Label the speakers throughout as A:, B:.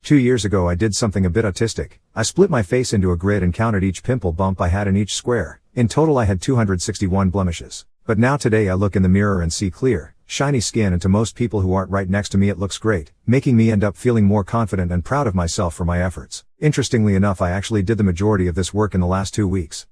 A: 2 years ago I did something a bit autistic. I split my face into a grid and counted each pimple bump I had in each square. In total I had 261 blemishes. But now today I look in the mirror and see clear, shiny skin, and to most people who aren't right next to me it looks great, making me end up feeling more confident and proud of myself for my efforts. Interestingly enough, I actually did the majority of this work in the last 2 weeks.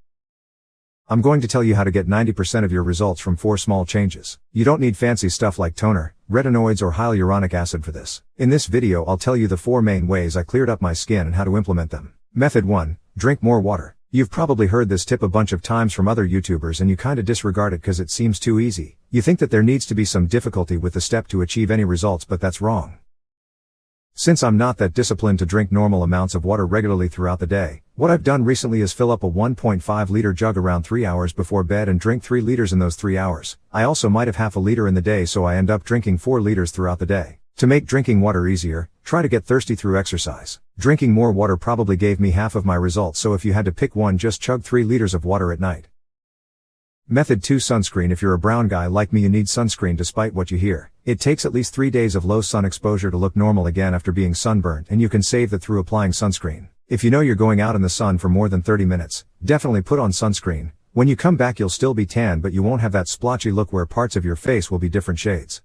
A: I'm going to tell you how to get 90% of your results from 4 small changes. You don't need fancy stuff like toner, retinoids or hyaluronic acid for this. In this video I'll tell you the 4 main ways I cleared up my skin and how to implement them. Method 1. Drink more water. You've probably heard this tip a bunch of times from other YouTubers and you kinda disregard it cause it seems too easy. You think that there needs to be some difficulty with the step to achieve any results, but that's wrong. Since I'm not that disciplined to drink normal amounts of water regularly throughout the day, what I've done recently is fill up a 1.5 liter jug around 3 hours before bed and drink 3 liters in those 3 hours. I also might have half a liter in the day, so I end up drinking 4 liters throughout the day. To make drinking water easier, try to get thirsty through exercise. Drinking more water probably gave me half of my results, so if you had to pick one, just chug 3 liters of water at night. Method 2. Sunscreen. If you're a brown guy like me, you need sunscreen despite what you hear. It takes at least 3 days of low sun exposure to look normal again after being sunburnt, and you can save that through applying sunscreen. If you know you're going out in the sun for more than 30 minutes, definitely put on sunscreen. When you come back you'll still be tan, but you won't have that splotchy look where parts of your face will be different shades.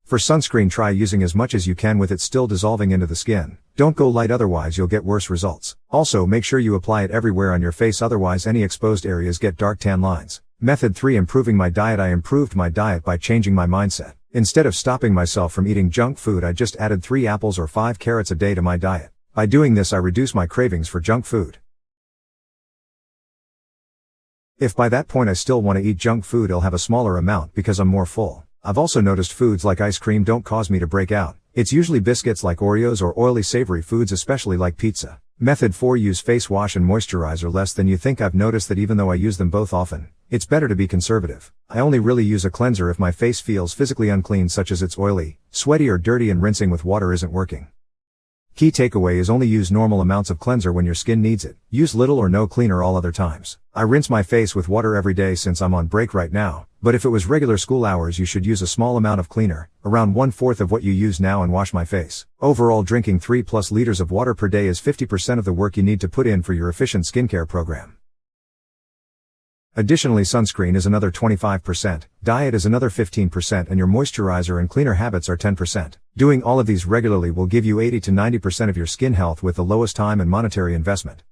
A: For sunscreen, try using as much as you can with it still dissolving into the skin. Don't go light, otherwise you'll get worse results. Also make sure you apply it everywhere on your face, otherwise any exposed areas get dark tan lines. Method 3. Improving my diet. I improved my diet by changing my mindset. Instead of stopping myself from eating junk food, I just added 3 apples or 5 carrots a day to my diet. By doing this I reduce my cravings for junk food. If by that point I still want to eat junk food, I'll have a smaller amount because I'm more full. I've also noticed foods like ice cream don't cause me to break out. It's usually biscuits like Oreos or oily savory foods, especially like pizza. Method 4. Use face wash and moisturizer less than you think. I've noticed that even though I use them both often, it's better to be conservative. I only really use a cleanser if my face feels physically unclean, such as it's oily, sweaty or dirty, and rinsing with water isn't working. Key takeaway is only use normal amounts of cleanser when your skin needs it. Use little or no cleaner all other times. I rinse my face with water every day since I'm on break right now, but if it was regular school hours you should use a small amount of cleaner, around 1/4 of what you use now, and wash my face. Overall, drinking 3+ liters of water per day is 50% of the work you need to put in for your efficient skincare program. Additionally, sunscreen is another 25%, diet is another 15%, and your moisturizer and cleaner habits are 10%. Doing all of these regularly will give you 80 to 90% of your skin health with the lowest time and monetary investment.